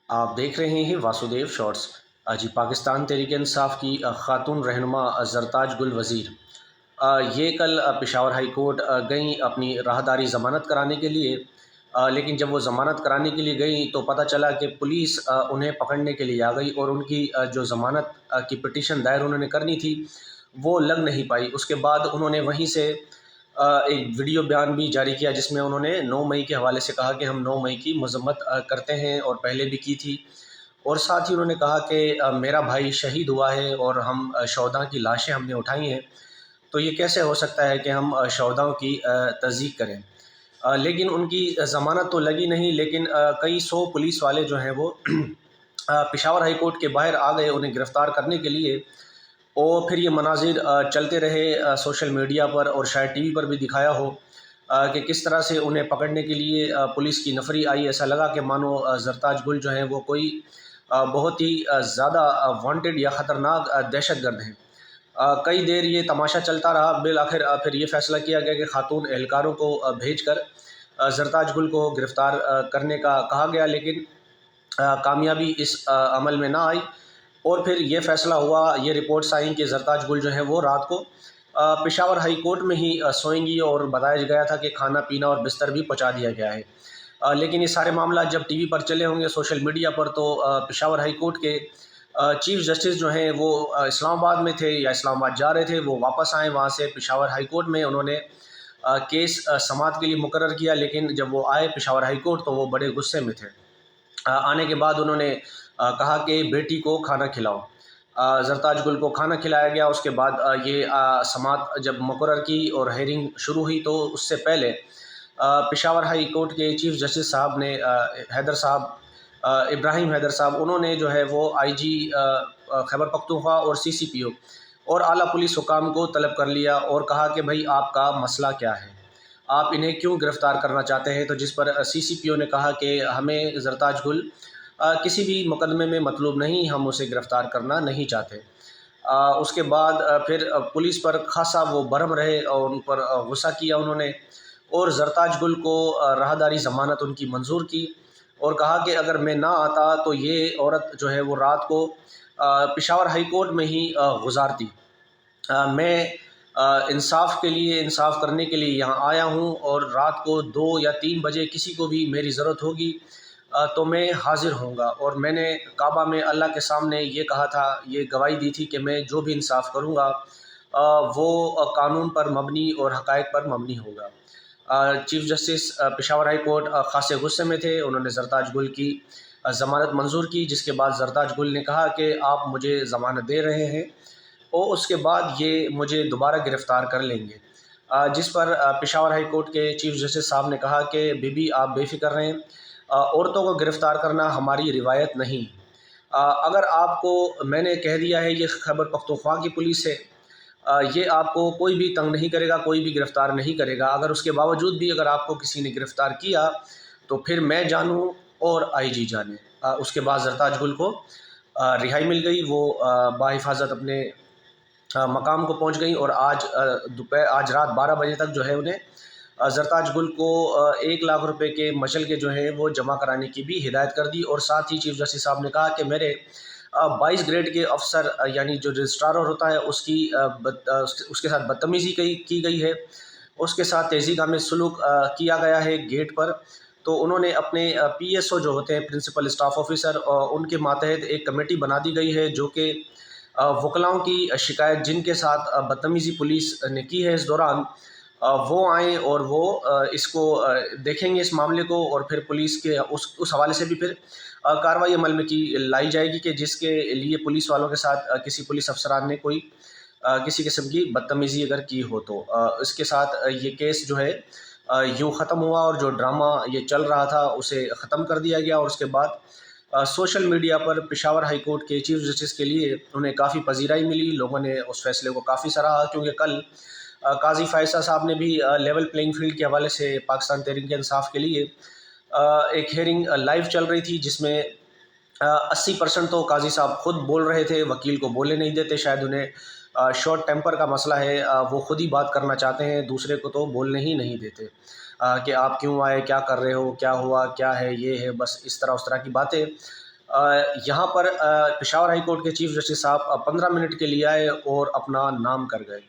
آپ دیکھ رہے ہیں واسودیو شارٹس۔ جی، پاکستان تحریک انصاف کی خاتون رہنما زرتاج گل وزیر یہ کل پشاور ہائی کورٹ گئیں اپنی راہداری ضمانت کرانے کے لیے، لیکن جب وہ ضمانت کرانے کے لیے گئیں تو پتہ چلا کہ پولیس انہیں پکڑنے کے لیے آ گئی اور ان کی جو ضمانت کی پٹیشن دائر انہوں نے کرنی تھی وہ لگ نہیں پائی۔ اس کے بعد انہوں نے وہیں سے ایک ویڈیو بیان بھی جاری کیا جس میں انہوں نے 9 مئی کے حوالے سے کہا کہ ہم 9 مئی کی مذمت کرتے ہیں اور پہلے بھی کی تھی، اور ساتھ ہی انہوں نے کہا کہ میرا بھائی شہید ہوا ہے اور ہم شہداء کی لاشیں ہم نے اٹھائی ہیں، تو یہ کیسے ہو سکتا ہے کہ ہم شہداؤں کی تصدیق کریں۔ لیکن ان کی ضمانت تو لگی نہیں، لیکن کئی سو پولیس والے جو ہیں وہ پشاور ہائی کورٹ کے باہر آ گئے انہیں گرفتار کرنے کے لیے، اور پھر یہ مناظر چلتے رہے سوشل میڈیا پر، اور شاید ٹی وی پر بھی دکھایا ہو کہ کس طرح سے انہیں پکڑنے کے لیے پولیس کی نفری آئی۔ ایسا لگا کہ مانو زرتاج گل جو ہیں وہ کوئی بہت ہی زیادہ وانٹڈ یا خطرناک دہشت گرد ہیں۔ کئی دیر یہ تماشا چلتا رہا، بالآخر پھر یہ فیصلہ کیا گیا کہ خاتون اہلکاروں کو بھیج کر زرتاج گل کو گرفتار کرنے کا کہا گیا، لیکن کامیابی اس عمل میں نہ آئی، اور پھر یہ فیصلہ ہوا، یہ رپورٹس آئیں کہ زرتاج گل جو ہیں وہ رات کو پشاور ہائی کورٹ میں ہی سوئیں گی، اور بتایا گیا تھا کہ کھانا پینا اور بستر بھی پہنچا دیا گیا ہے۔ لیکن یہ سارے معاملات جب ٹی وی پر چلے ہوں گے، سوشل میڈیا پر، تو پشاور ہائی کورٹ کے چیف جسٹس جو ہیں وہ اسلام آباد میں تھے یا اسلام آباد جا رہے تھے، وہ واپس آئے وہاں سے پشاور ہائی کورٹ میں، انہوں نے کیس سماعت کے لیے مقرر کیا، لیکن جب وہ آئے پشاور ہائی کورٹ تو وہ بڑے غصے میں تھے۔ آنے کے بعد انہوں نے کہا کہ بیٹی کو کھانا کھلاؤ۔ زرتاج گل کو کھانا کھلایا گیا۔ اس کے بعد یہ سماعت جب مقرر کی اور ہیئرنگ شروع ہوئی، تو اس سے پہلے پشاور ہائی کورٹ کے چیف جسٹس صاحب نے حیدر صاحب، ابراہیم حیدر صاحب، انہوں نے جو ہے وہ آئی جی خیبر پختونخوا اور سی سی پی او اور اعلیٰ پولیس حکام کو طلب کر لیا اور کہا کہ بھائی آپ کا مسئلہ کیا ہے، آپ انہیں کیوں گرفتار کرنا چاہتے ہیں؟ تو جس پر سی سی پی او نے کہا کہ ہمیں زرتاج گل کسی بھی مقدمے میں مطلوب نہیں، ہم اسے گرفتار کرنا نہیں چاہتے۔ اس کے بعد پھر پولیس پر خاصا وہ برہم رہے اور ان پر غصہ کیا انہوں نے، اور زرتاج گل کو راہداری ضمانت ان کی منظور کی، اور کہا کہ اگر میں نہ آتا تو یہ عورت جو ہے وہ رات کو پشاور ہائی کورٹ میں ہی گزارتی۔ میں انصاف کے لیے، انصاف کرنے کے لیے یہاں آیا ہوں، اور رات کو 2 یا 3 بجے کسی کو بھی میری ضرورت ہوگی تو میں حاضر ہوں گا، اور میں نے کعبہ میں اللہ کے سامنے یہ کہا تھا، یہ گواہی دی تھی کہ میں جو بھی انصاف کروں گا وہ قانون پر مبنی اور حقائق پر مبنی ہوگا۔ Chief justice Peshawar high court خاصے غصے میں تھے، انہوں نے زرتاج گل کی ضمانت منظور کی، جس کے بعد زرتاج گل نے کہا کہ آپ مجھے ضمانت دے رہے ہیں اور اس کے بعد یہ مجھے دوبارہ گرفتار کر لیں گے، جس پر پشاور ہائی کورٹ کے چیف جسٹس صاحب نے کہا کہ بی بی آپ بے فکر رہیں، عورتوں کو گرفتار کرنا ہماری روایت نہیں۔ اگر آپ کو میں نے کہہ دیا ہے یہ خیبر پختونخوا کی پولیس ہے، یہ آپ کو کوئی بھی تنگ نہیں کرے گا، کوئی بھی گرفتار نہیں کرے گا، اگر اس کے باوجود بھی اگر آپ کو کسی نے گرفتار کیا تو پھر میں جانوں اور آئی جی جانے۔ اس کے بعد زرتاج گل کو رہائی مل گئی، وہ بحفاظت اپنے مقام کو پہنچ گئیں، اور آج رات 12 بجے تک جو ہے انہیں زرتاج گل کو 1 لاکھ روپے کے مچل کے جو ہیں وہ جمع کرانے کی بھی ہدایت کر دی، اور ساتھ ہی چیف جسٹس صاحب نے کہا کہ میرے 22 گریڈ کے افسر یعنی جو رجسٹرار ہوتا ہے اس کے ساتھ بدتمیزی کی گئی ہے، اس کے ساتھ تہذیب آمیز سلوک کیا گیا ہے گیٹ پر، تو انہوں نے اپنے پی ایس او جو ہوتے ہیں پرنسپل اسٹاف آفیسر، ان کے ماتحت ایک کمیٹی بنا دی گئی ہے جو کہ وکلاؤں کی شکایت جن کے ساتھ بدتمیزی پولیس نے کی ہے اس دوران، وہ آئیں اور وہ اس کو دیکھیں گے اس معاملے کو، اور پھر پولیس کے اس حوالے سے بھی پھر کارروائی عمل میں کی لائی جائے گی کہ جس کے لیے پولیس والوں کے ساتھ کسی پولیس افسران نے کوئی کسی قسم کی بدتمیزی اگر کی ہو تو اس کے ساتھ یہ کیس جو ہے یوں ختم ہوا، اور جو ڈرامہ یہ چل رہا تھا اسے ختم کر دیا گیا، اور اس کے بعد سوشل میڈیا پر پشاور ہائی کورٹ کے چیف جسٹس کے لیے انہیں کافی پذیرائی ملی، لوگوں نے اس فیصلے کو کافی سراہا، کیونکہ کل قاضی فائزہ صاحب نے بھی لیول پلینگ فیلڈ کے حوالے سے پاکستان تحریک انصاف کے لیے ایک ہیئرنگ لائیو چل رہی تھی، جس میں 80% تو قاضی صاحب خود بول رہے تھے، وکیل کو بولنے نہیں دیتے، شاید انہیں شارٹ ٹیمپر کا مسئلہ ہے، وہ خود ہی بات کرنا چاہتے ہیں، دوسرے کو تو بولنے ہی نہیں دیتے کہ آپ کیوں آئے، کیا کر رہے ہو، کیا ہوا، کیا ہے، یہ ہے، بس اس طرح کی باتیں۔ یہاں پر پشاور ہائی کورٹ کے چیف جسٹس صاحب 15 منٹ کے لیے آئے اور اپنا نام کر گئے۔